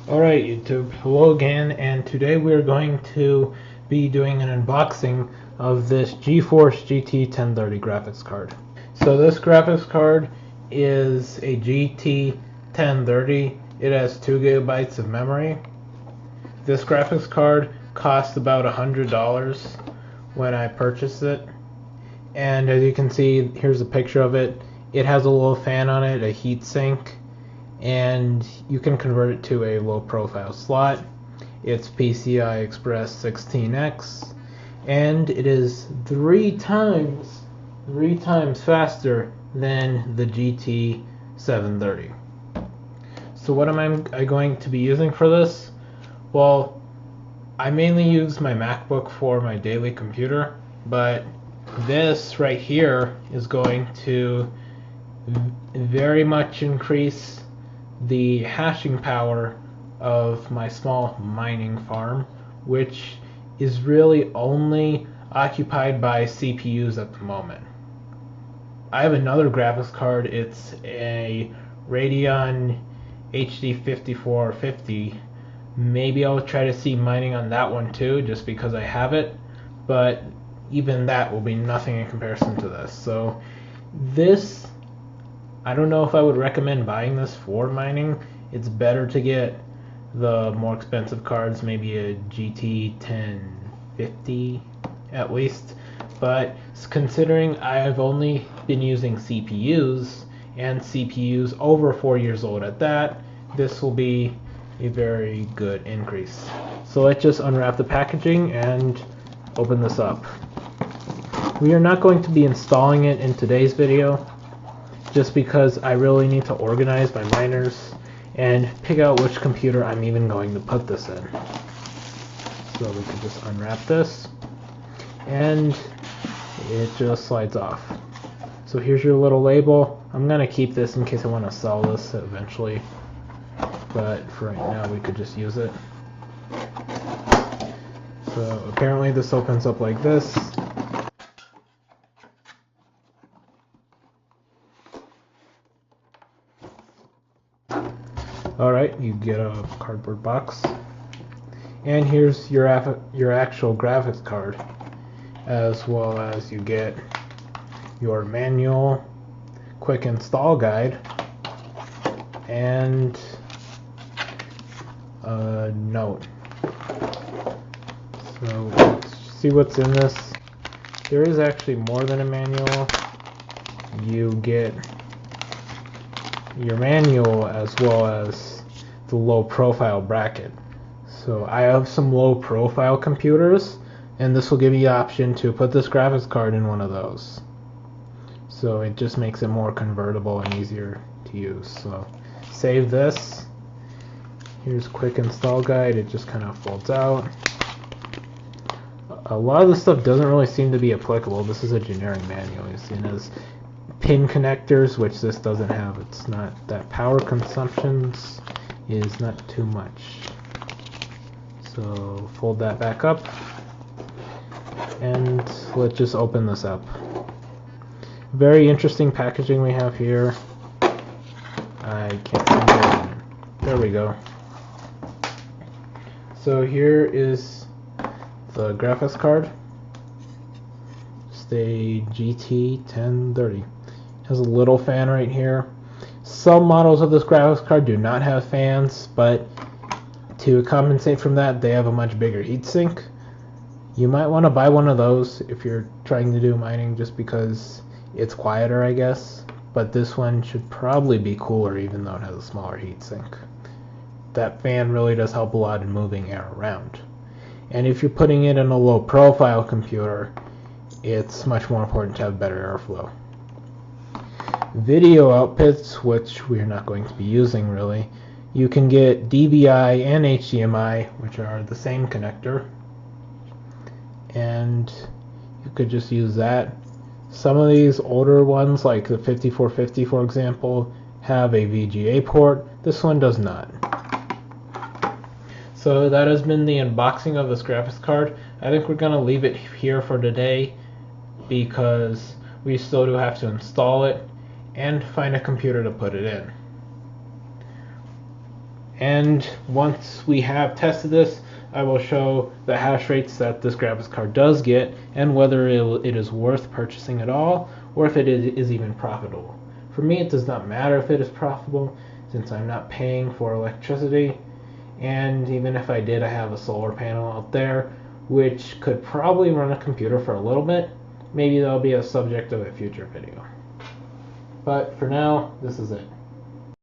Alright YouTube, hello again, and today we're going to be doing an unboxing of this GeForce GT 1030 graphics card. So this graphics card is a GT 1030. It has 2 gigabytes of memory. This graphics card cost about $100 when I purchased it. And as you can see, here's a picture of it. It has a little fan on it, a heat sink, and you can convert it to a low profile slot. It's PCI Express 16X, and it is three times faster than the GT 730. So what am I going to be using for this? Well, I mainly use my MacBook for my daily computer, but this right here is going to very much increase the hashing power of my small mining farm, which is really only occupied by CPUs at the moment. I have another graphics card. It's a Radeon HD 5450. Maybe I'll try to see mining on that one too, just because I have it, but even that will be nothing in comparison to this. So this, I don't know if I would recommend buying this for mining. It's better to get the more expensive cards, maybe a GT 1050 at least. But considering I've only been using CPUs, and CPUs over 4 years old at that, this will be a very good increase. So let's just unwrap the packaging and open this up. We are not going to be installing it in today's video, just because I really need to organize my miners and pick out which computer I'm even going to put this in. So we can just unwrap this, and it just slides off. So here's your little label. I'm going to keep this in case I want to sell this eventually, but for right now we could just use it. So apparently this opens up like this. Alright, you get a cardboard box, and here's your actual graphics card, as well as you get your manual, quick install guide, and a note. So let's see what's in this. There is actually more than a manual. You get your manual as well as the low profile bracket. So I have some low profile computers, and this will give you the option to put this graphics card in one of those. So it just makes it more convertible and easier to use. So save this. Here's quick install guide. It just kind of folds out. A lot of this stuff doesn't really seem to be applicable. This is a generic manual. You see, it has pin connectors, which this doesn't have. It's not that power consumption is not too much. So fold that back up, and let's just open this up. Very interesting packaging we have here. I can't find it. There we go. So here is the graphics card. Just a GT 1030. Has a little fan right here. Some models of this graphics card do not have fans, but to compensate from that, they have a much bigger heatsink. You might want to buy one of those if you're trying to do mining, just because it's quieter, I guess. But this one should probably be cooler, even though it has a smaller heatsink. That fan really does help a lot in moving air around. And if you're putting it in a low profile computer, it's much more important to have better airflow. Video outputs, which we're not going to be using really, you can get DVI and HDMI, which are the same connector, and you could just use that. Some of these older ones, like the 5450 for example, have a VGA port. This one does not. So that has been the unboxing of this graphics card. I think we're going to leave it here for today, because we still do have to install it and find a computer to put it in. And once we have tested this, I will show the hash rates that this graphics card does get and whether it is worth purchasing at all or if it is even profitable. For me, it does not matter if it is profitable since I'm not paying for electricity, and even if I did, I have a solar panel out there which could probably run a computer for a little bit. Maybe that'll be a subject of a future video. But for now, this is it.